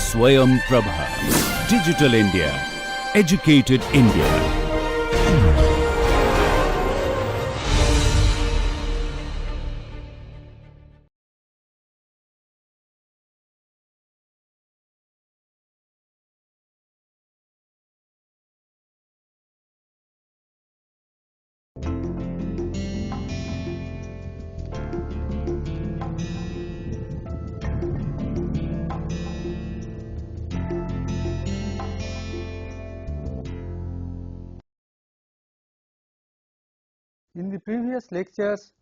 Swayam Prabha. Digital India. Educated India. In the previous lectures,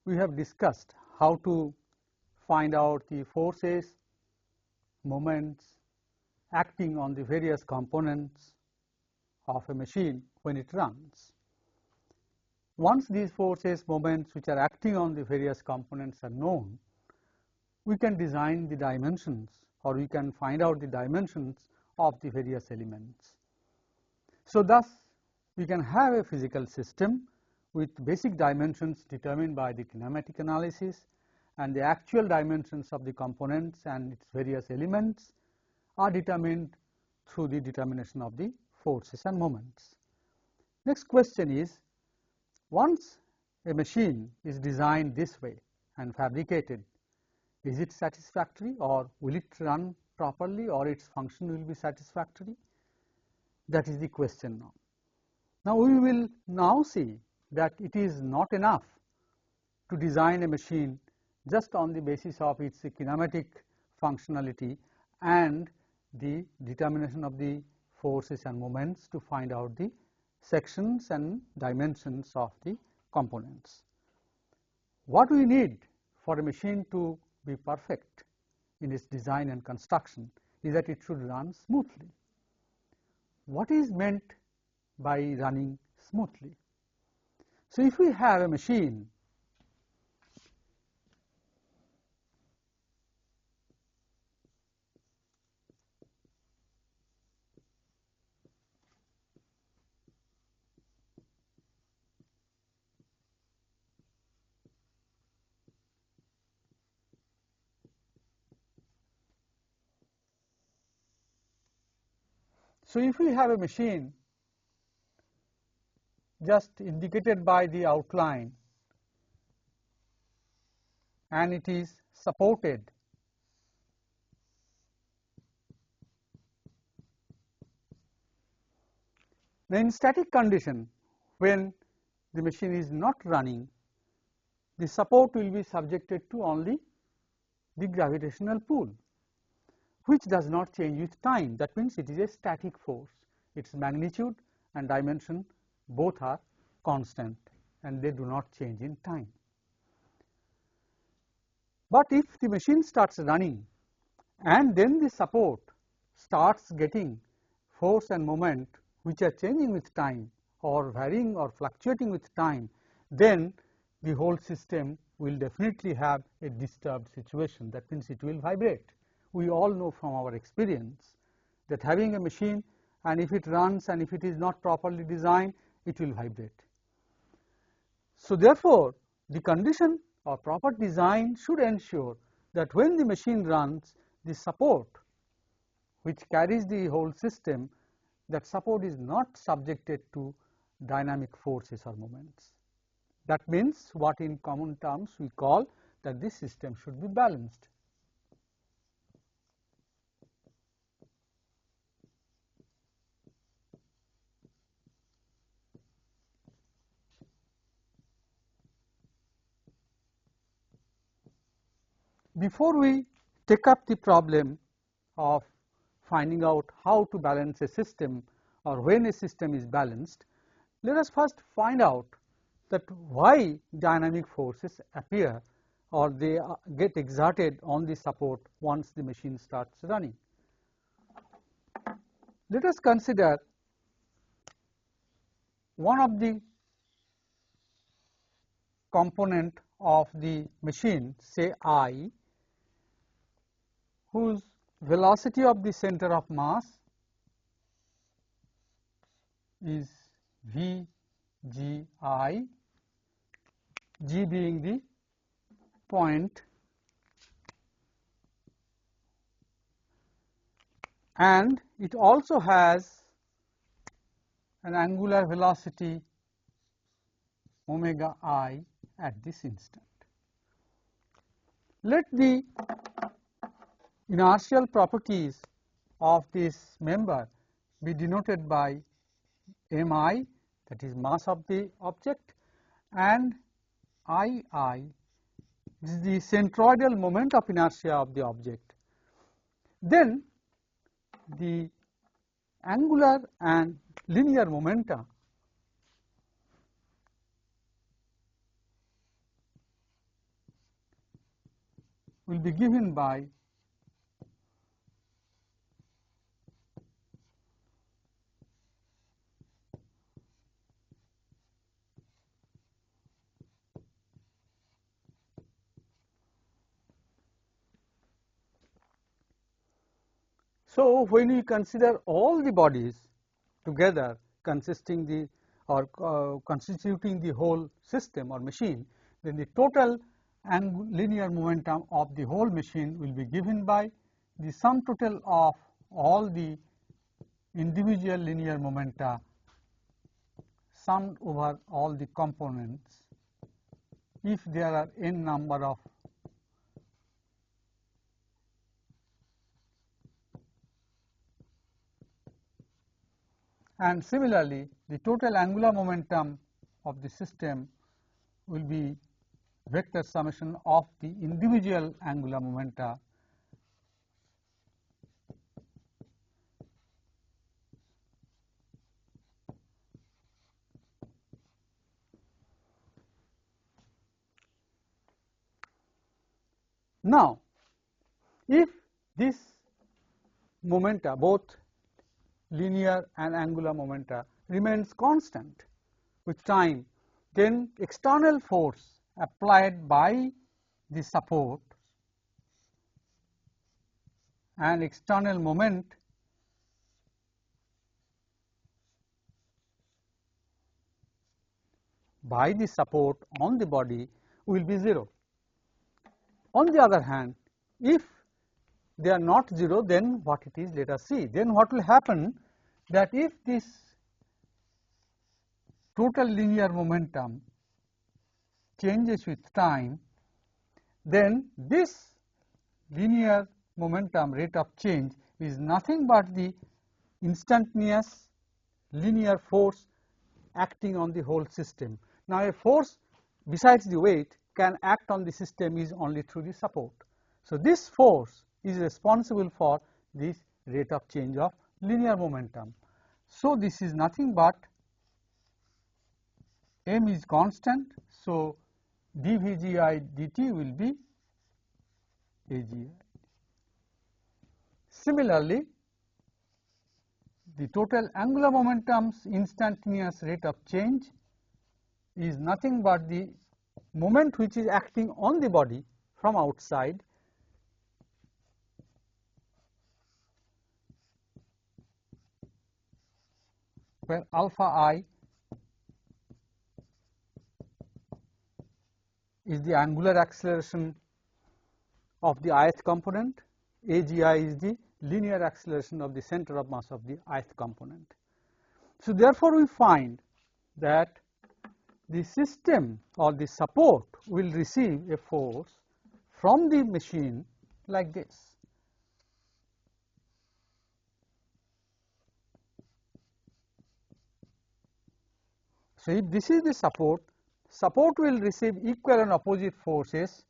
we have discussed how to find out the forces, moments acting on the various components of a machine when it runs. Once these forces, moments which are acting on the various components are known, we can design the dimensions, or we can find out the dimensions of the various elements. So thus, we can have a physical system with basic dimensions determined by the kinematic analysis, and the actual dimensions of the components and its various elements are determined through the determination of the forces and moments. Next question is, once a machine is designed this way and fabricated, is it satisfactory, or will it run properly, or its function will be satisfactory? That is the question now. Now, we will now see that it is not enough to design a machine just on the basis of its kinematic functionality and the determination of the forces and moments to find out the sections and dimensions of the components. What we need for a machine to be perfect in its design and construction is that it should run smoothly. What is meant by running smoothly? So, if we have a machine just indicated by the outline and it is supported then in static condition, when the machine is not running, the support will be subjected to only the gravitational pull, which does not change with time. That means it is a static force. Its magnitude and dimension both are constant and they do not change in time. But if the machine starts running and then the support starts getting force and moment which are changing with time or varying or fluctuating with time, then the whole system will definitely have a disturbed situation. That means it will vibrate. We all know from our experience that having a machine, and if it runs and if it is not properly designed, it will vibrate. So, therefore, the condition or proper design should ensure that when the machine runs, the support which carries the whole system, that support is not subjected to dynamic forces or moments. That means what in common terms we call that this system should be balanced. Before we take up the problem of finding out how to balance a system or when a system is balanced, let us first find out that why dynamic forces appear or they get exerted on the support once the machine starts running. Let us consider one of the component of the machine, say I, whose velocity of the center of mass is v g I, g being the point and it also has an angular velocity omega I at this instant. Let the inertial properties of this member be denoted by mi, that is mass of the object, and ii is the centroidal moment of inertia of the object. Then the angular and linear momenta will be given by so when we consider all the bodies together consisting the or constituting the whole system or machine, then the total linear momentum of the whole machine will be given by the sum total of all the individual linear momenta summed over all the components if there are n number of and similarly the total angular momentum of the system will be vector summation of the individual angular momenta Now, if this momenta, both linear and angular momenta, remains constant with time, then external force applied by the support and external moment by the support on the body will be 0. On the other hand, if they are not 0, then what it is, let us see. Then what will happen, that if this total linear momentum changes with time, then this linear momentum rate of change is nothing but the instantaneous linear force acting on the whole system. Now, a force besides the weight can act on the system is only through the support. So, this force is responsible for this rate of change of linear momentum. So, this is nothing but m is constant. So, dVGI dt will be AGI. Similarly, the total angular momentum's instantaneous rate of change is nothing but the moment which is acting on the body from outside where alpha I is the angular acceleration of the ith component, AGI is the linear acceleration of the center of mass of the ith component. So, therefore, we find that the system or the support will receive a force from the machine like this. So, if this is the support, support will receive equal and opposite forces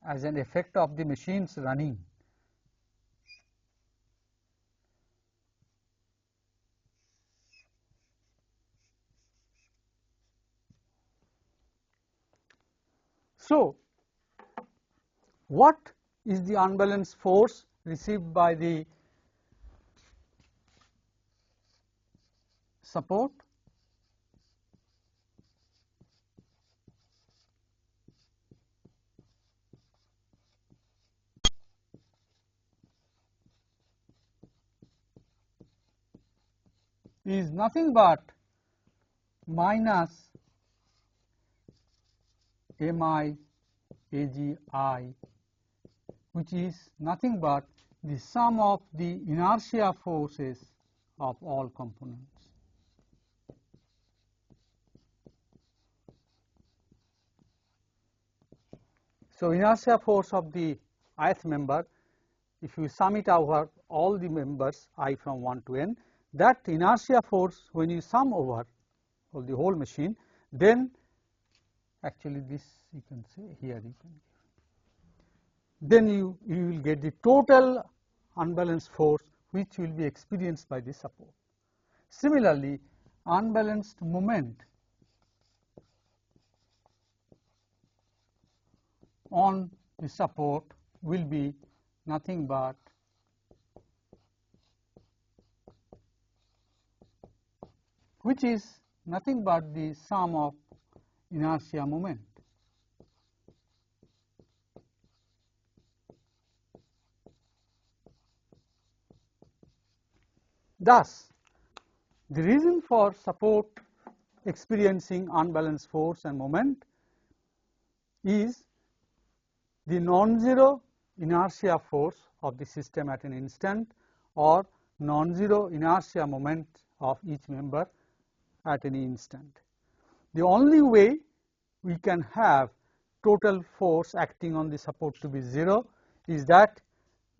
as an effect of the machine's running. So, what is the unbalanced force received by the support? Is nothing but minus mi AGI, which is nothing but the sum of the inertia forces of all components. So, inertia force of the ith member, if you sum it over all the members I from 1 to n, that inertia force when you sum over the whole machine, then actually this you can say here you can, then you will get the total unbalanced force which will be experienced by the support. Similarly, unbalanced moment on the support will be nothing but which is nothing but the sum of inertia moment. Thus, the reason for support experiencing unbalanced force and moment is the non-zero inertia force of the system at an instant or non-zero inertia moment of each member at any instant. The only way we can have total force acting on the support to be 0 is that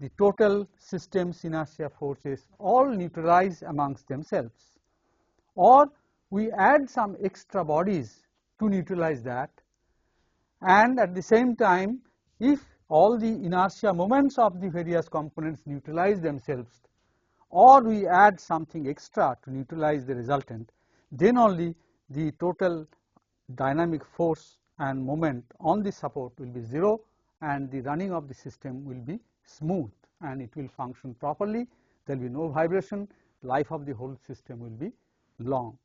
the total system's inertia forces all neutralize amongst themselves, or we add some extra bodies to neutralize that, and at the same time if all the inertia moments of the various components neutralize themselves, or we add something extra to neutralize the resultant, then only the total dynamic force and moment on the support will be 0 and the running of the system will be smooth and it will function properly. There will be no vibration, life of the whole system will be long.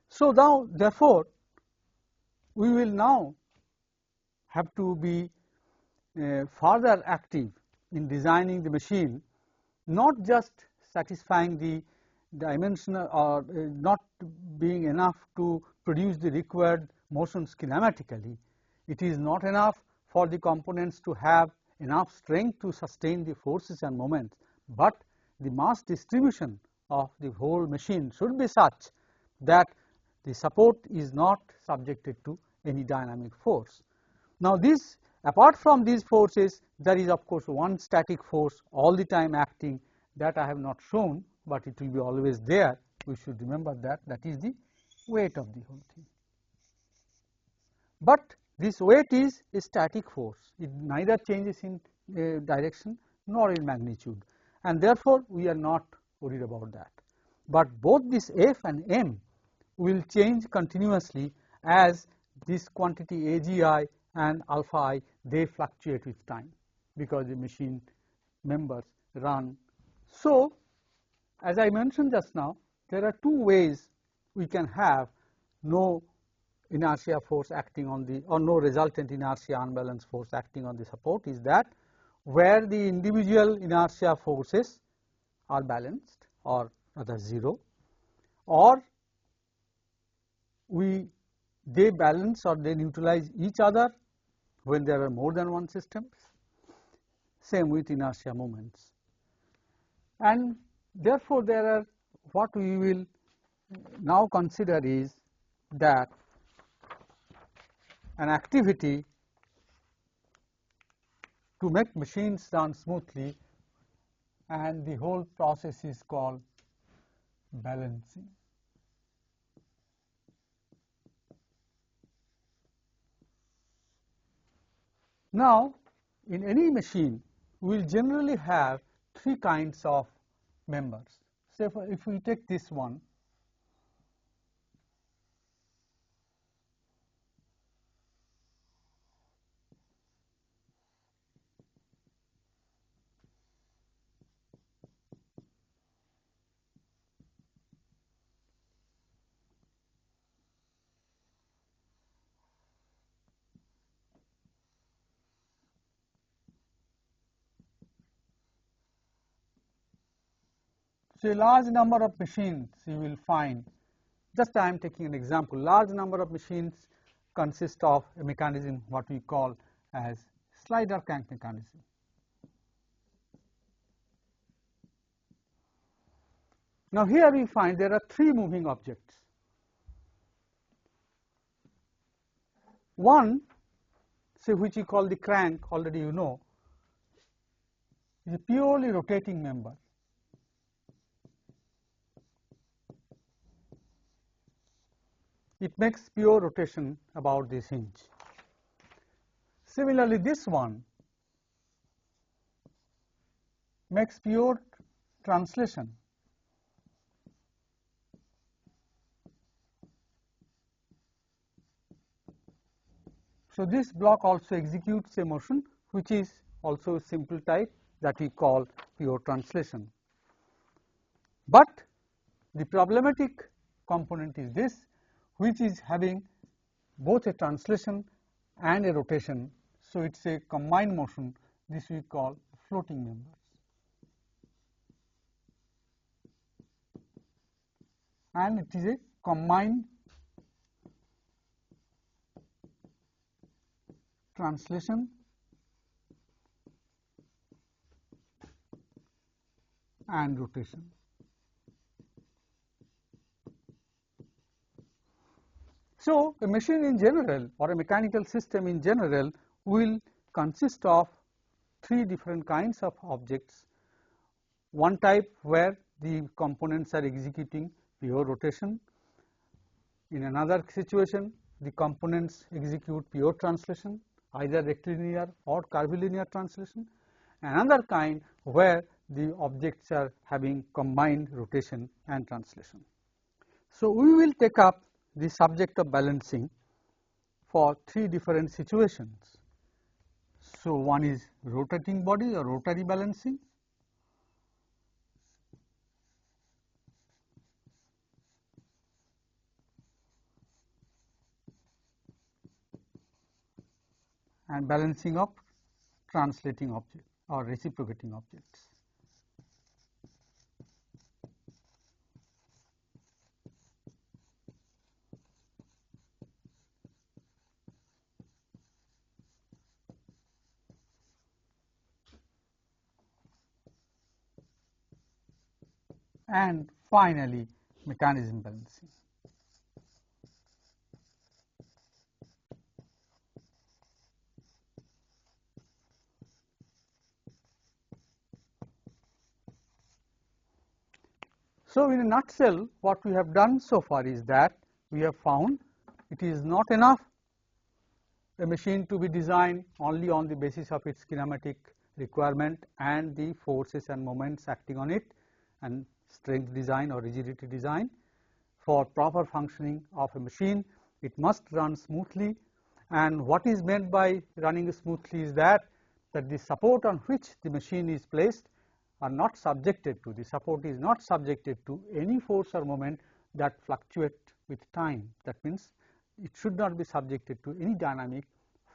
So now therefore, we will now have to be further active in designing the machine, not just satisfying the dimensional or not being enough to produce the required motions kinematically. It is not enough for the components to have enough strength to sustain the forces and moments, but the mass distribution of the whole machine should be such that the support is not subjected to any dynamic force. Now this, apart from these forces, there is of course one static force all the time acting, that I have not shown, but it will be always there. We should remember that, that is the weight of the whole thing. But this weight is a static force, it neither changes in direction nor in magnitude, and therefore we are not worried about that. But both this F and M will change continuously as this quantity AGI and alpha I, they fluctuate with time because the machine members run. So as I mentioned just now, there are two ways we can have no inertia force acting on the, or no resultant inertia unbalanced force acting on the support, is that where the individual inertia forces are balanced or rather 0, or they balance or they neutralize each other when there are more than one systems. Same with inertia moments. And therefore, there are, what we will now consider is that an activity to make machines run smoothly, and the whole process is called balancing. Now, in any machine, we will generally have three kinds of members. Say if we take this one, so a large number of machines you will find, just I am taking an example, large number of machines consist of a mechanism what we call as slider crank mechanism. Now, here we find there are three moving objects. One, say, which we call the crank, already you know, is a purely rotating member. It makes pure rotation about this hinge. Similarly, this one makes pure translation. So, this block also executes a motion which is also a simple type that we call pure translation. But the problematic component is this, which is having both a translation and a rotation. So, it is a combined motion, this we call floating members. And it is a combined translation and rotation. So, a machine in general or a mechanical system in general will consist of three different kinds of objects. One type where the components are executing pure rotation. In another situation, the components execute pure translation, either rectilinear or curvilinear translation. Another kind where the objects are having combined rotation and translation. So, we will take up the subject of balancing for three different situations. So, one is rotating body or rotary balancing. And balancing of translating objects or reciprocating objects. And finally, mechanism balancing. So, in a nutshell, what we have done so far is that we have found it is not enough a machine to be designed only on the basis of its kinematic requirement and the forces and moments acting on it and strength design or rigidity design. For proper functioning of a machine, it must run smoothly, and what is meant by running smoothly is that the support on which the machine is placed are not subjected to, the support is not subjected to any force or moment that fluctuate with time. That means, it should not be subjected to any dynamic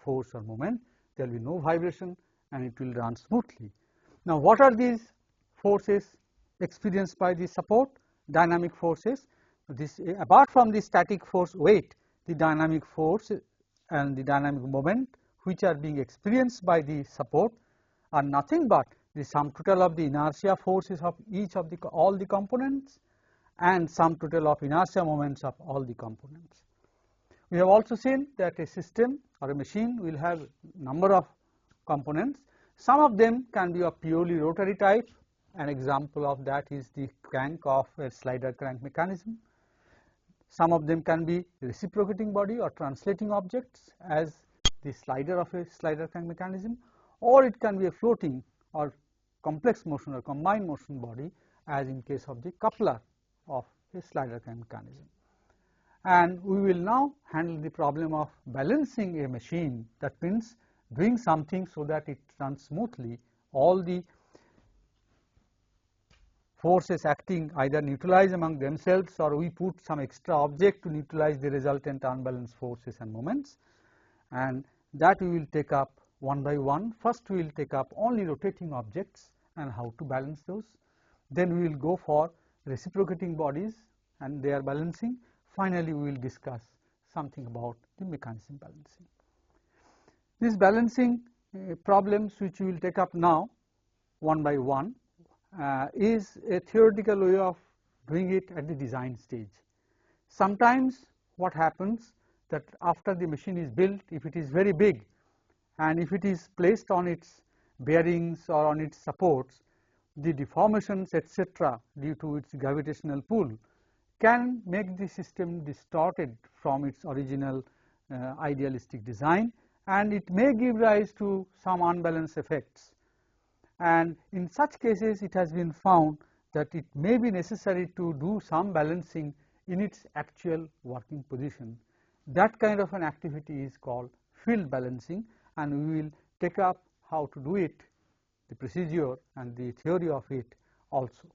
force or moment, there will be no vibration and it will run smoothly. Now, what are these forces experienced by the support? Dynamic forces. This, apart from the static force weight, the dynamic force and the dynamic moment which are being experienced by the support are nothing but the sum total of the inertia forces of each of all the components and sum total of inertia moments of all the components. We have also seen that a system or a machine will have number of components. Some of them can be of purely rotary type. An example of that is the crank of a slider crank mechanism. Some of them can be reciprocating body or translating objects as the slider of a slider crank mechanism, or it can be a floating or complex motion or combined motion body as in case of the coupler of a slider crank mechanism. And we will now handle the problem of balancing a machine, that means doing something so that it runs smoothly. All the forces acting either neutralize among themselves or we put some extra object to neutralize the resultant unbalanced forces and moments, and that we will take up one by one. First, we will take up only rotating objects and how to balance those. Then we will go for reciprocating bodies and their balancing. Finally, we will discuss something about the mechanism balancing. These balancing problems which we will take up now one by one is a theoretical way of doing it at the design stage. Sometimes what happens that after the machine is built, if it is very big and if it is placed on its bearings or on its supports, the deformations etc. due to its gravitational pull can make the system distorted from its original idealistic design, and it may give rise to some unbalanced effects. And in such cases, it has been found that it may be necessary to do some balancing in its actual working position. That kind of an activity is called field balancing, and we will take up how to do it, the procedure and the theory of it also.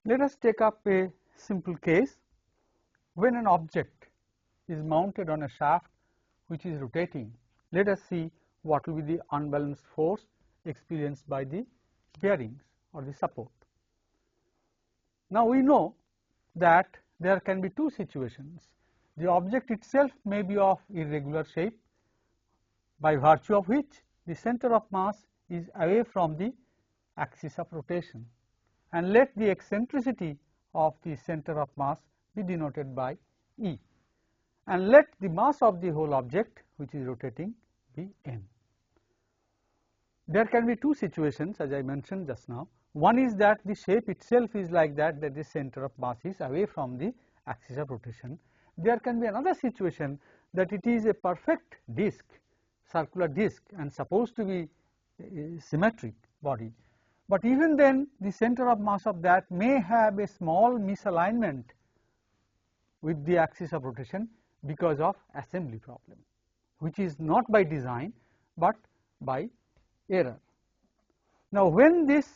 Let us take up a simple case. When an object is mounted on a shaft which is rotating, let us see what will be the unbalanced force experienced by the bearings or the support. Now, we know that there can be two situations. The object itself may be of irregular shape, by virtue of which the center of mass is away from the axis of rotation, and let the eccentricity of the center of mass be denoted by E, and let the mass of the whole object which is rotating be m. There can be two situations, as I mentioned just now. One is that the shape itself is like that, that the center of mass is away from the axis of rotation. There can be another situation that it is a perfect disc, circular disc, and supposed to be a symmetric body. But even then, the center of mass of that may have a small misalignment with the axis of rotation because of assembly problem, which is not by design but by error. Now, when this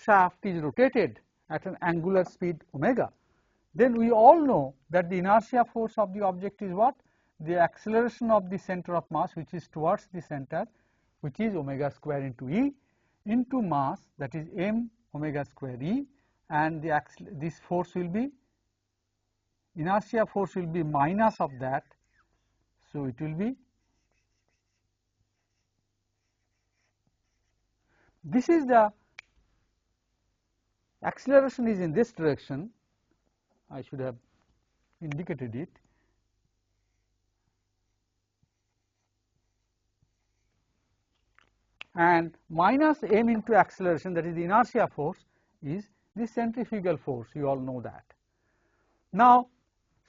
shaft is rotated at an angular speed omega, then we all know that the inertia force of the object is what? The acceleration of the center of mass, which is towards the center, which is omega square into E, into mass, that is m omega square E, and this force will be, inertia force will be minus of that. So, it will be, this is the acceleration is in this direction, I should have indicated it, and minus m into acceleration, that is the inertia force, is the centrifugal force, you all know that. Now,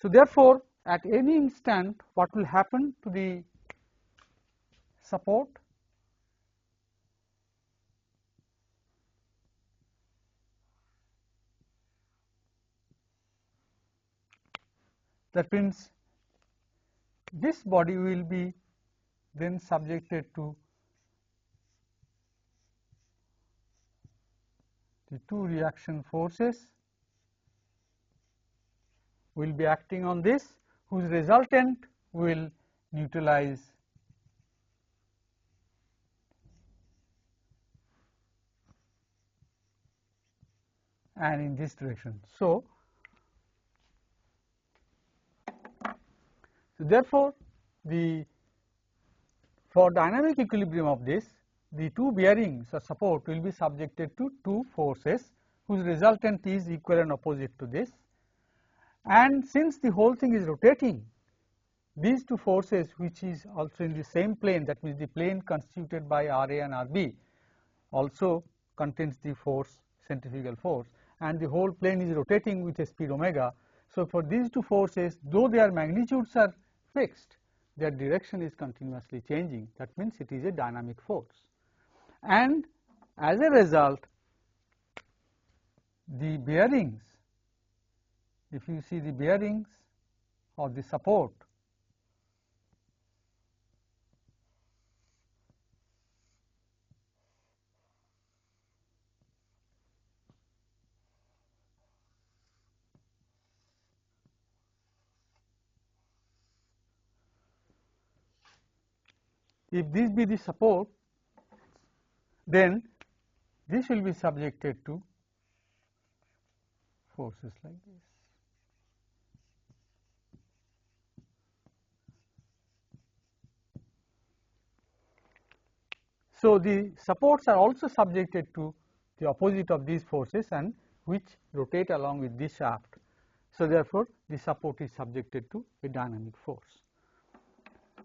so therefore, at any instant what will happen to the support? That means this body will be then subjected to the two reaction forces will be acting on this, whose resultant will neutralize and in this direction. So, therefore, for dynamic equilibrium of this, the two bearings or support will be subjected to two forces whose resultant is equal and opposite to this, and since the whole thing is rotating, these two forces which is also in the same plane, that means the plane constituted by R A and R B also contains the force, centrifugal force, and the whole plane is rotating with a speed omega. So, for these two forces, though their magnitudes are fixed, their direction is continuously changing, that means it is a dynamic force. And as a result, the bearings, if you see the bearings or the support, if this be the support, then this will be subjected to forces like this. So, the supports are also subjected to the opposite of these forces and which rotate along with this shaft. So, therefore, the support is subjected to a dynamic force.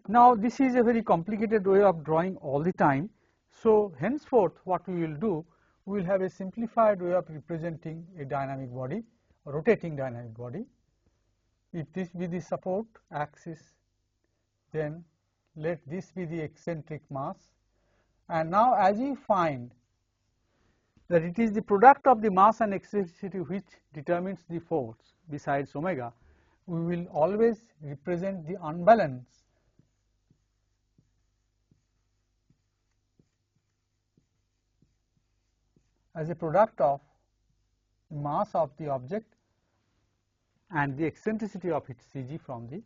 Now, this is a very complicated way of drawing all the time. So, henceforth what we will do, we will have a simplified way of representing a dynamic body, a rotating dynamic body. If this be the support axis, then let this be the eccentric mass. And now, as we find that it is the product of the mass and eccentricity which determines the force besides omega, we will always represent the unbalance as a product of the mass of the object and the eccentricity of its CG from the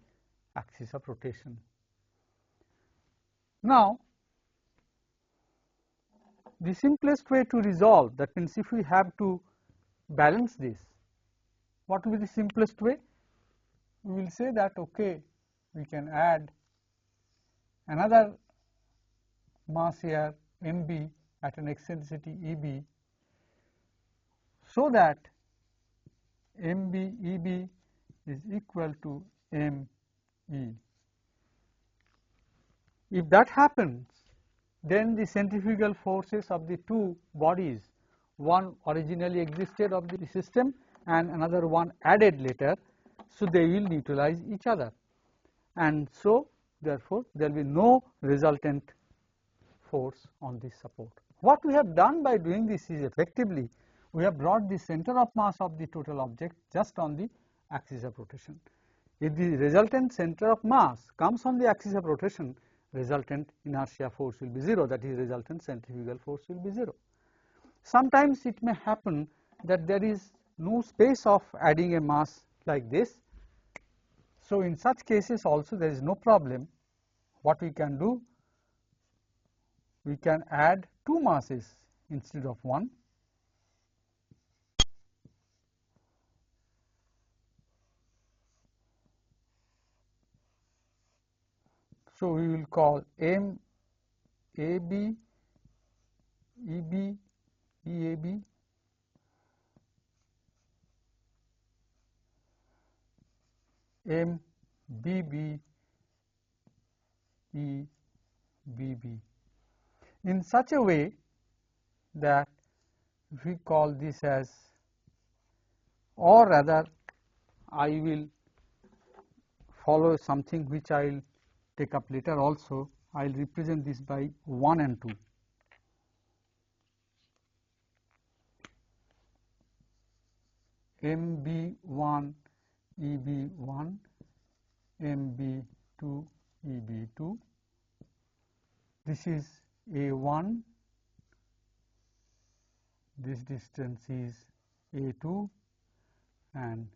axis of rotation. Now, the simplest way to resolve, that means if we have to balance this, what will be the simplest way? We will say that okay, we can add another mass here mb at an eccentricity eb, so that mb eb is equal to me. If that happens, then the centrifugal forces of the two bodies, one originally existed of the system and another one added later, so they will neutralize each other, and so therefore, there will be no resultant force on this support. What we have done by doing this is effectively we have brought the center of mass of the total object just on the axis of rotation. If the resultant center of mass comes on the axis of rotation, resultant inertia force will be 0, that is resultant centrifugal force will be 0. Sometimes it may happen that there is no space of adding a mass like this. So, in such cases also there is no problem. What we can do, we can add two masses instead of one. So, we will call M AB, EB, EAB, M BB, EBB, in such a way that we call this as, or rather I will follow something which I will take up later also. I will represent this by 1 and 2. MB1, EB1, MB2, EB2. This is A1, this distance is A2, and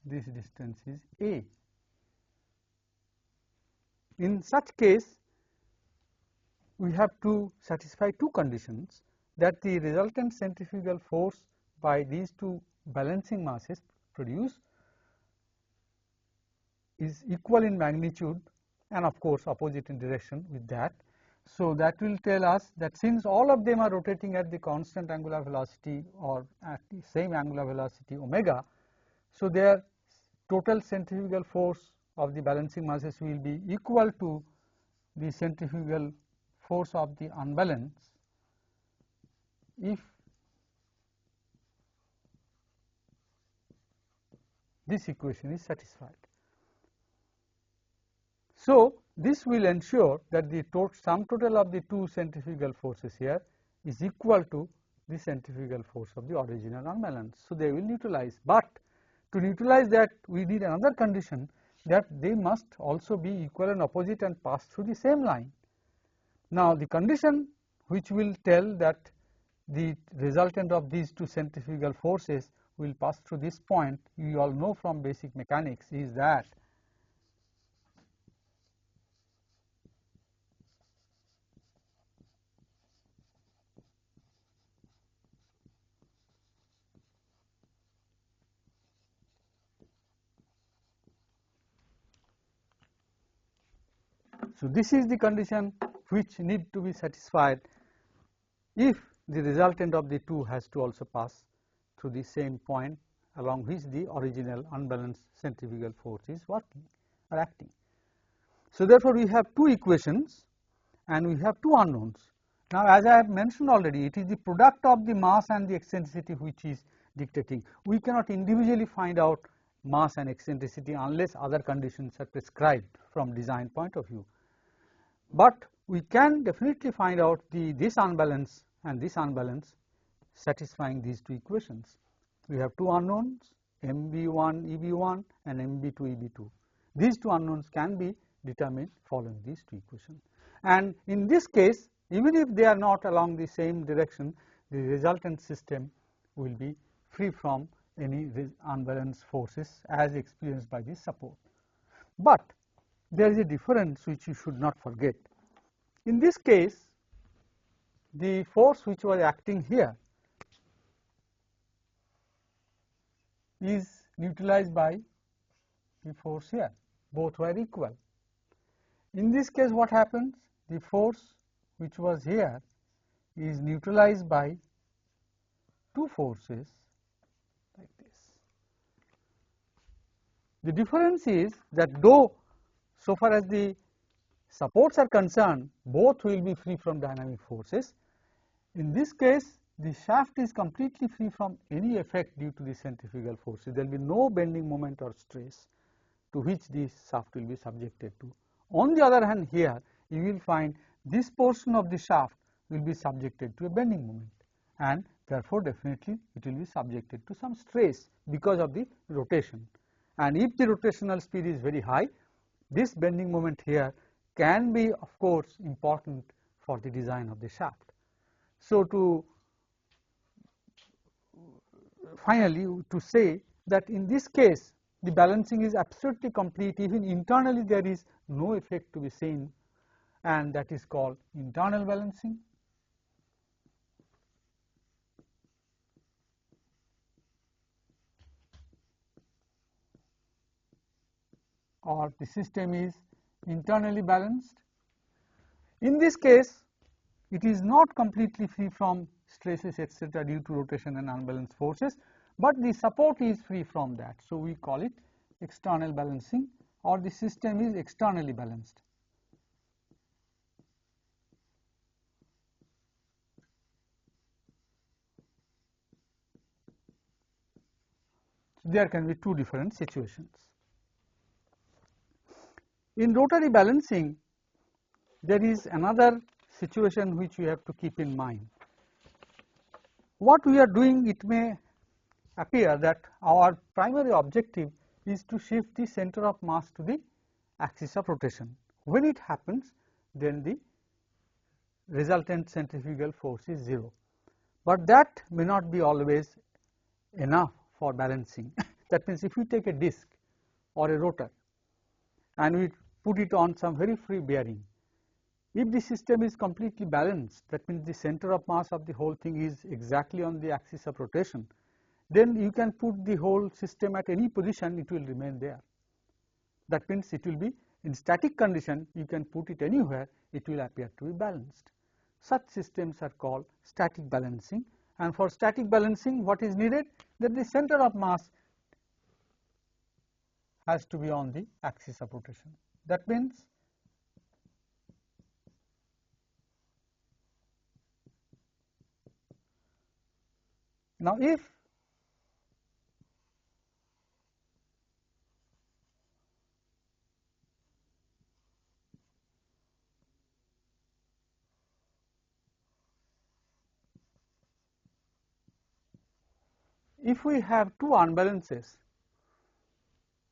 this distance is A. In such case, we have to satisfy two conditions, that the resultant centrifugal force by these two balancing masses produced is equal in magnitude and of course opposite in direction with that. So that will tell us that since all of them are rotating at the constant angular velocity or at the same angular velocity omega, so their total centrifugal force of the balancing masses will be equal to the centrifugal force of the unbalance if this equation is satisfied. So this will ensure that the sum total of the two centrifugal forces here is equal to the centrifugal force of the original unbalance. So they will neutralize, but to neutralize that we need another condition, that they must also be equal and opposite and pass through the same line. Now the condition which will tell that the resultant of these two centrifugal forces will pass through this point, you all know from basic mechanics, is that so this is the condition which need to be satisfied if the resultant of the two has to also pass through the same point along which the original unbalanced centrifugal force is working or acting. So therefore we have two equations and we have two unknowns. Now as I have mentioned already, it is the product of the mass and the eccentricity which is dictating. We cannot individually find out mass and eccentricity unless other conditions are prescribed from design point of view. But we can definitely find out this unbalance and this unbalance satisfying these two equations. We have two unknowns, MB1 EB1 and MB2 EB2. These two unknowns can be determined following these two equations. And in this case, even if they are not along the same direction, the resultant system will be free from any unbalanced forces as experienced by this support. But there is a difference which you should not forget. In this case, the force which was acting here is neutralized by the force here, both were equal. In this case what happens? The force which was here is neutralized by two forces like this. The difference is that though so far as the supports are concerned, both will be free from dynamic forces. In this case, the shaft is completely free from any effect due to the centrifugal forces. There will be no bending moment or stress to which this shaft will be subjected to. On the other hand, here you will find this portion of the shaft will be subjected to a bending moment, and therefore definitely it will be subjected to some stress because of the rotation. And if the rotational speed is very high, this bending moment here can be of course important for the design of the shaft. So to finally to say that in this case the balancing is absolutely complete, even internally there is no effect to be seen, and that is called internal balancing. Or the system is internally balanced. In this case, it is not completely free from stresses etc. due to rotation and unbalanced forces, but the support is free from that. So we call it external balancing, or the system is externally balanced. So there can be two different situations. In rotary balancing, there is another situation which we have to keep in mind. What we are doing, it may appear that our primary objective is to shift the center of mass to the axis of rotation. When it happens, then the resultant centrifugal force is 0. But that may not be always enough for balancing. That means if we take a disc or a rotor and we put it on some very free bearing, if the system is completely balanced, that means the center of mass of the whole thing is exactly on the axis of rotation, then you can put the whole system at any position, it will remain there. That means it will be in static condition you can put it anywhere, it will appear to be balanced. Such systems are called static balancing, and for static balancing what is needed? That the center of mass has to be on the axis of rotation. That means now if we have two unbalances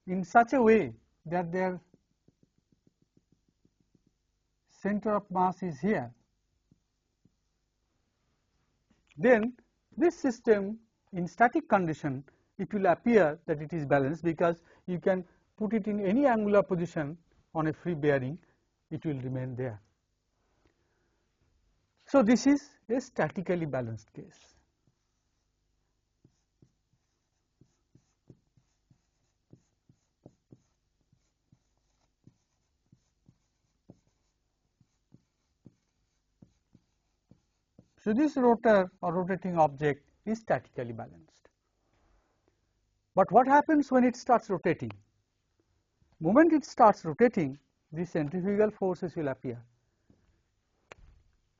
in such a way that their center of mass is here, then this system in static condition it will appear that it is balanced, because you can put it in any angular position on a free bearing, it will remain there. So, this is a statically balanced case. So, this rotor or rotating object is statically balanced. But what happens when it starts rotating? Moment it starts rotating, the centrifugal forces will appear,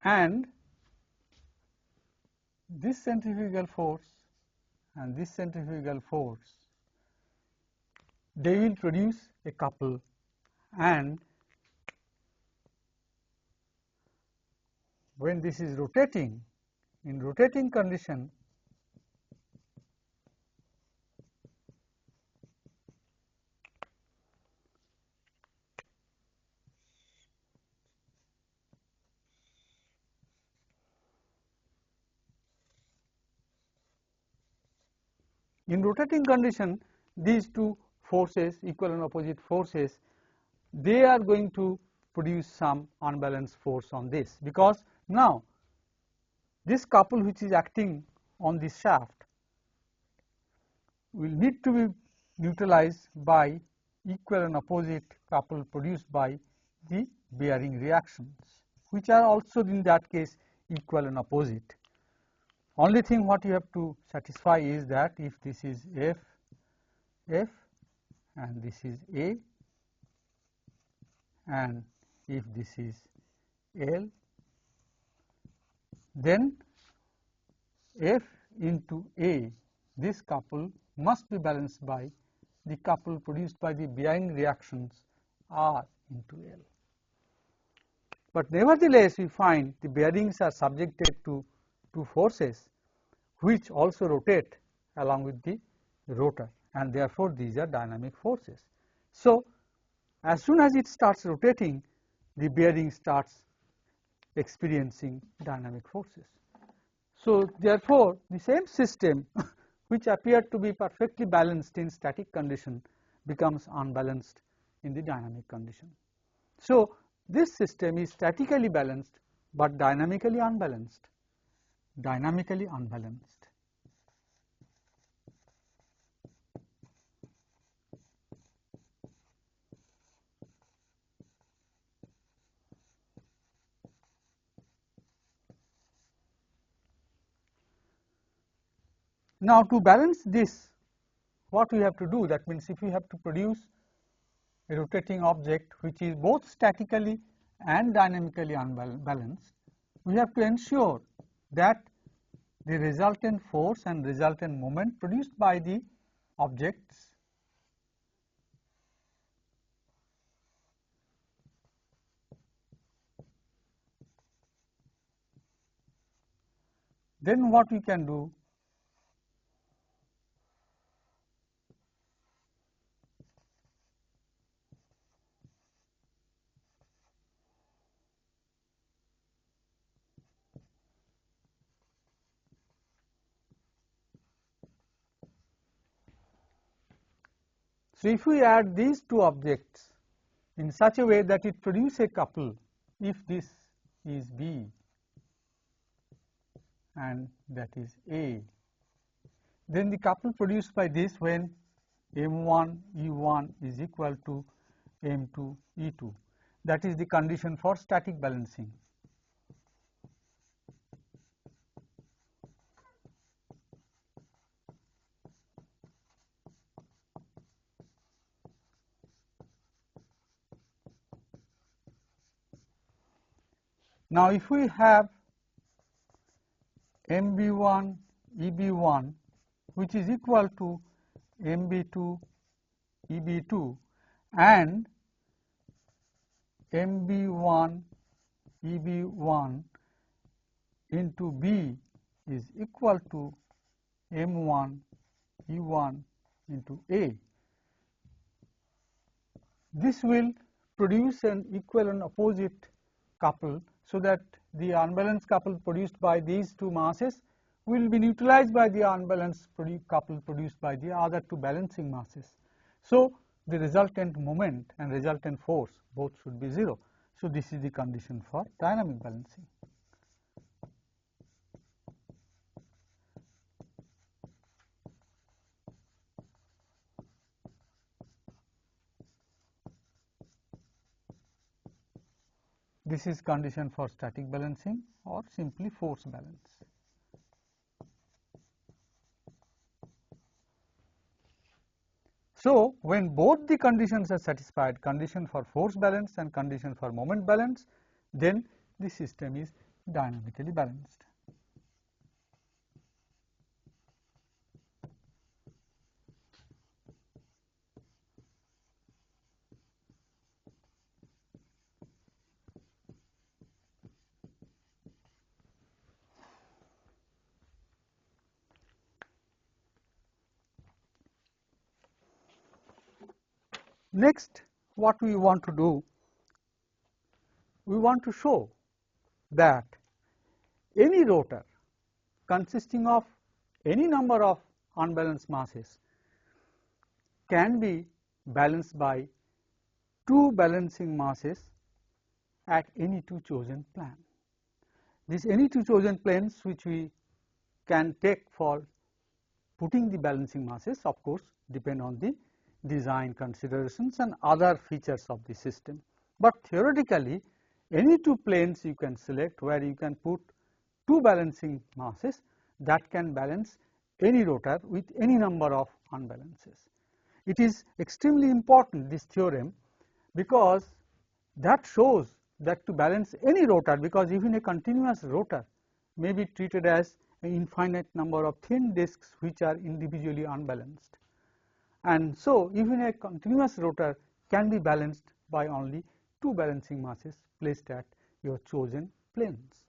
and this centrifugal force and this centrifugal force, they will produce a couple, and when this is rotating, in rotating condition, these two forces, equal and opposite forces, they are going to produce some unbalanced force on this, because now this couple which is acting on this shaft will need to be neutralized by equal and opposite couple produced by the bearing reactions, which are also in that case equal and opposite. Only thing what you have to satisfy is that if this is F and this is A, and if this is L, then F into A, this couple must be balanced by the couple produced by the bearing reactions R into L. But nevertheless, we find the bearings are subjected to two forces which also rotate along with the rotor, and therefore, these are dynamic forces. So, as soon as it starts rotating, the bearing starts experiencing dynamic forces. So, therefore, the same system which appeared to be perfectly balanced in static condition becomes unbalanced in the dynamic condition. So, this system is statically balanced, but dynamically unbalanced. Dynamically unbalanced. Now, to balance this, what we have to do, that means if we have to produce a rotating object which is both statically and dynamically unbalanced, we have to ensure that the resultant force and resultant moment produced by the objects then what we can do, so if we add these two objects in such a way that it produces a couple, if this is B and that is A, then the couple produced by this when M1 U1 is equal to M2 E2. That is the condition for static balancing. Now, if we have MB1 EB1 which is equal to MB2 EB2 and MB1 EB1 into B is equal to M1 E1 into A. This will produce an equal and opposite couple, so that the unbalanced couple produced by these two masses will be neutralized by the unbalanced couple produced by the other two balancing masses. So, the resultant moment and resultant force both should be 0. So, this is the condition for dynamic balancing. This is condition for static balancing or simply force balance. So, when both the conditions are satisfied, condition for force balance and condition for moment balance, then the system is dynamically balanced. Next, what we want to do, we want to show that any rotor consisting of any number of unbalanced masses can be balanced by two balancing masses at any two chosen plane. These any two chosen planes which we can take for putting the balancing masses, of course, depend on the design considerations and other features of the system. But theoretically, any two planes you can select where you can put two balancing masses that can balance any rotor with any number of unbalances. It is extremely important, this theorem, because that shows that to balance any rotor, because even a continuous rotor may be treated as an infinite number of thin disks which are individually unbalanced. And so, even a continuous rotor can be balanced by only two balancing masses placed at your chosen planes.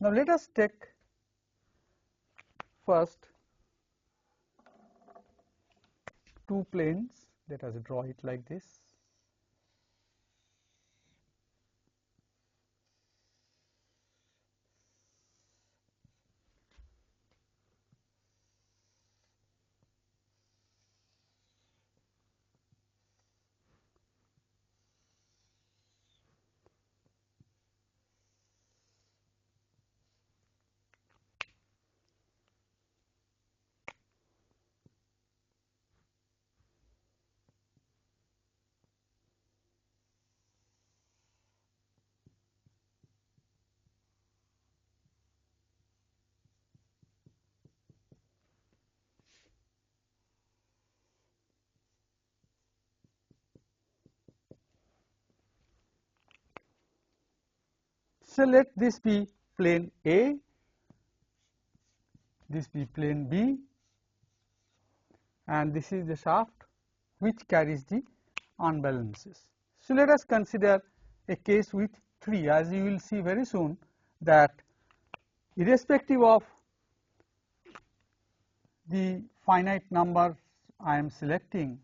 Now, let us take first two planes. Let us draw it like this. So, let this be plane A, this be plane B, and this is the shaft which carries the unbalances. So, let us consider a case with 3, as you will see very soon that irrespective of the finite number I am selecting,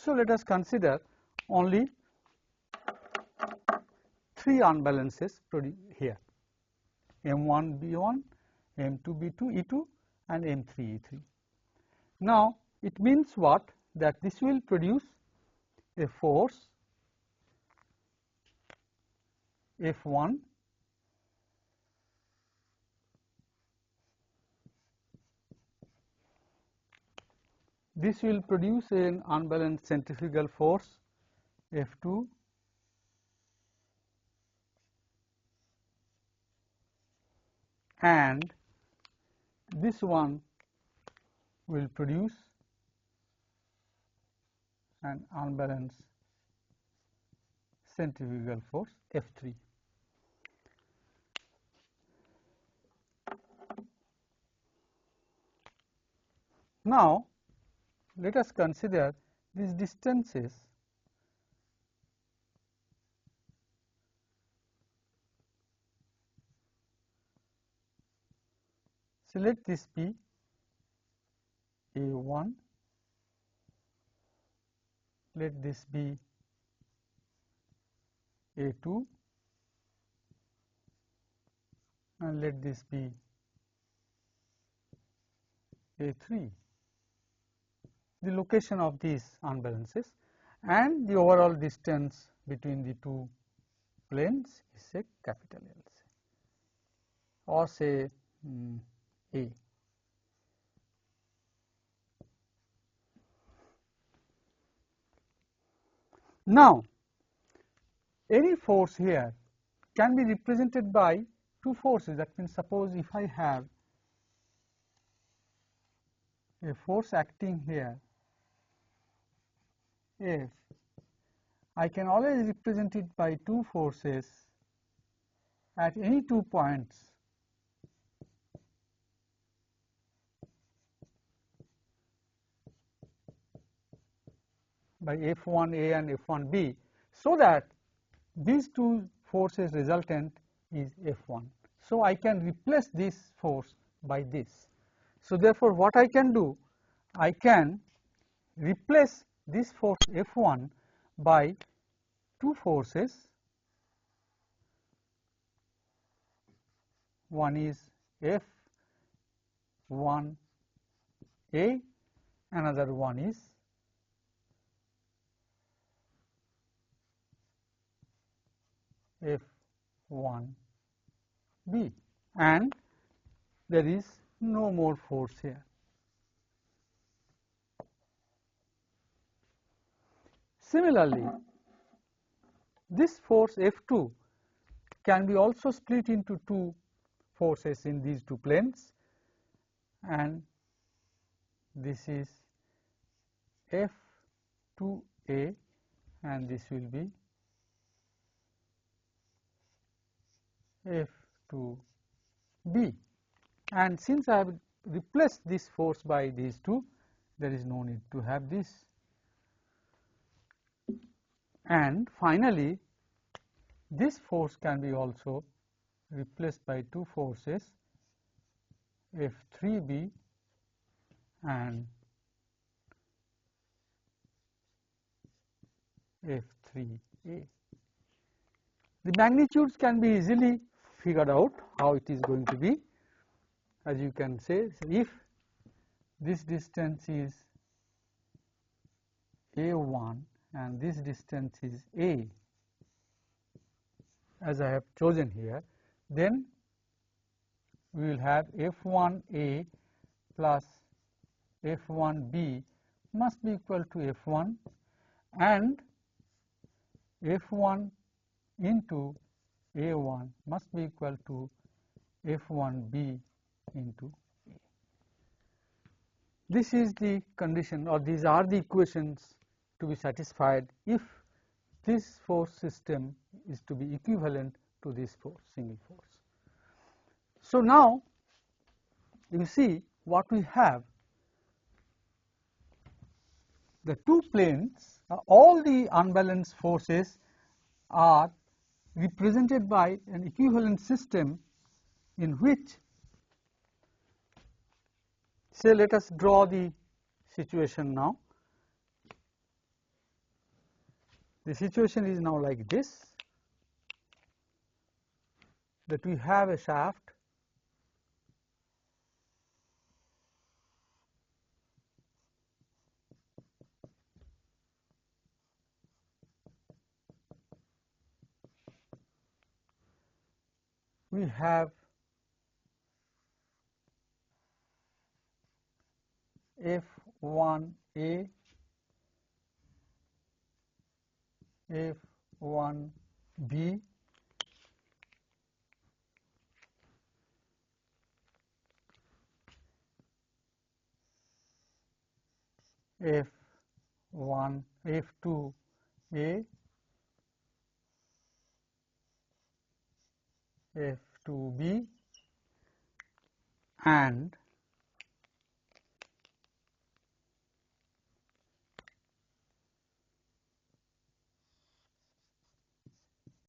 So, let us consider only 3 unbalances here, M1 B1, M2 B2 E2 and M3 E3. Now, it means what? That this will produce a force F1 this will produce an unbalanced centrifugal force F2 and this one will produce an unbalanced centrifugal force F3. Now, let us consider these distances so let this be A1, let this be A2 and let this be A3. The location of these unbalances and the overall distance between the two planes is a capital L, say, or say A. Now, any force here can be represented by two forces. That means, suppose if I have a force acting here F, I can always represent it by two forces at any 2 points by F1A and F1B, so that these two forces resultant is F1. So, I can replace this force by this. So, therefore, what I can do? I can replace this force F1 by two forces. One is F1A, another one is F1B, and there is no more force here. Similarly, this force F2 can be also split into two forces in these two planes, and this is F2A and this will be F2B, and since I have replaced this force by these two, there is no need to have this. And finally, this force can be also replaced by two forces F3B and F3A. The magnitudes can be easily figured out how it is going to be. As you can say, if this distance is A1 and this distance is A, as I have chosen here, then we will have F1A plus F1B must be equal to F1, and F1 into A1 must be equal to F1B into A. This is the condition, or these are the equations to be satisfied if this force system is to be equivalent to this force, single force. So, now you see what we have, the two planes, all the unbalanced forces are represented by an equivalent system in which, say, let us draw the situation now. The situation is now like this, that we have a shaft we have F1A, F1B, F1, F2A, F2B, and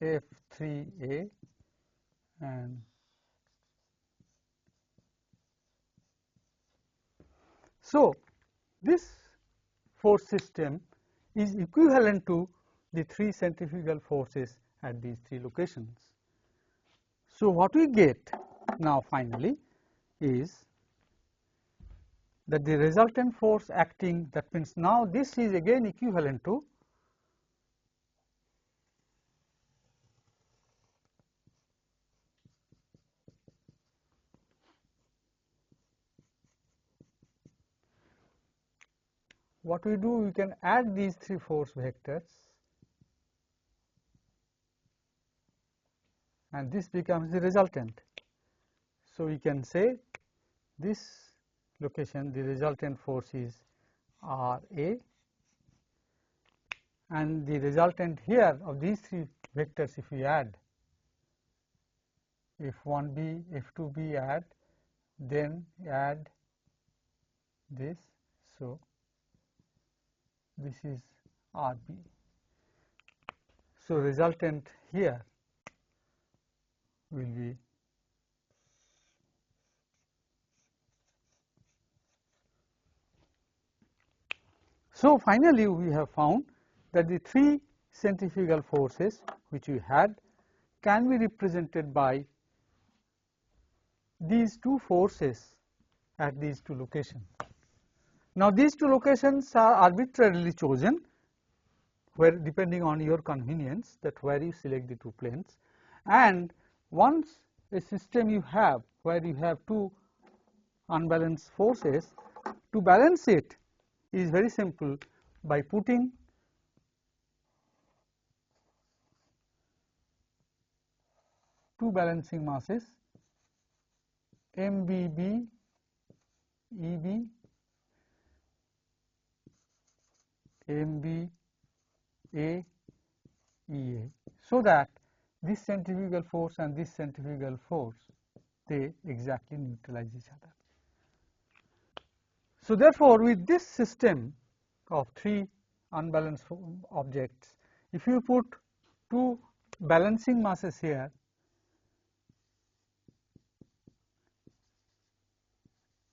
F3A, and so this force system is equivalent to the 3 centrifugal forces at these 3 locations. So what we get now finally is that the resultant force acting, that means now this is again equivalent to what we do, we can add these 3 force vectors and this becomes the resultant. So we can say this location, the resultant force is R A, and the resultant here of these 3 vectors, if we add F1B, F2B add, then add this, so this is RB. So resultant here will be so finally we have found that the 3 centrifugal forces which we had can be represented by these 2 forces at these 2 locations. Now these 2 locations are arbitrarily chosen, where depending on your convenience, that where you select the 2 planes, and once a system you have where you have 2 unbalanced forces, to balance it is very simple by putting two balancing masses MBB EB MB A EA, so that this centrifugal force and this centrifugal force, they exactly neutralize each other. So therefore, with this system of 3 unbalanced objects, if you put 2 balancing masses here,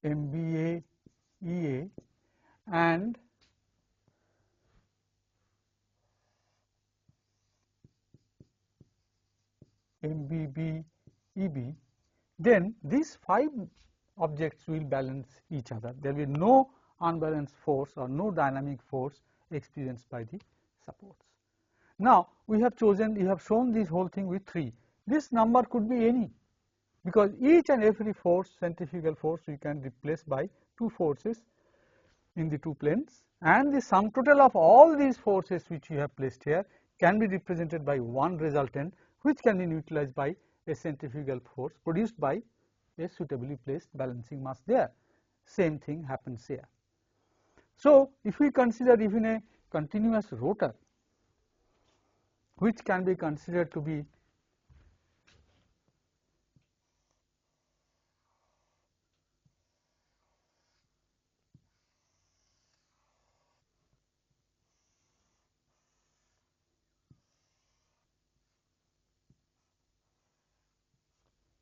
MBA EA and MBB EB, then these 5 objects will balance each other. There will be no unbalanced force or no dynamic force experienced by the supports. Now we have chosen, we have shown this whole thing with 3. This number could be any, because each and every force, centrifugal force, we can replace by 2 forces in the 2 planes, and the sum total of all these forces which we have placed here can be represented by one resultant, which can be neutralized by a centrifugal force produced by a suitably placed balancing mass there. Same thing happens here. So if we consider even a continuous rotor, which can be considered to be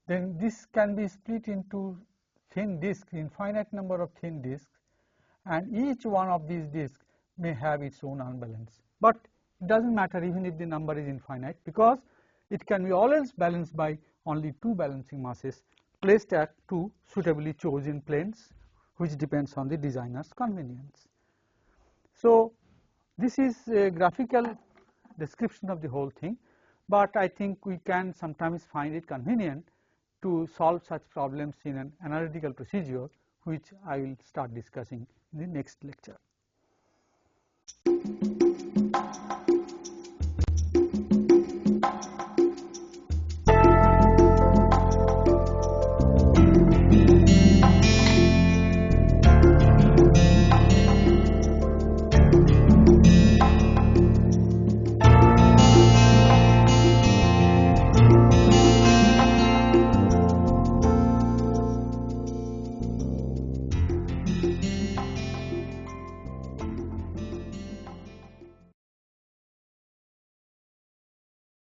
then this can be split into thin discs, infinite number of thin discs, and each one of these discs may have its own unbalance. But It does not matter even if the number is infinite, because it can be always balanced by only two balancing masses placed at two suitably chosen planes, which depends on the designer's convenience. So, this is a graphical description of the whole thing, but I think we can sometimes find it convenient to solve such problems in an analytical procedure, which I will start discussing in the next lecture.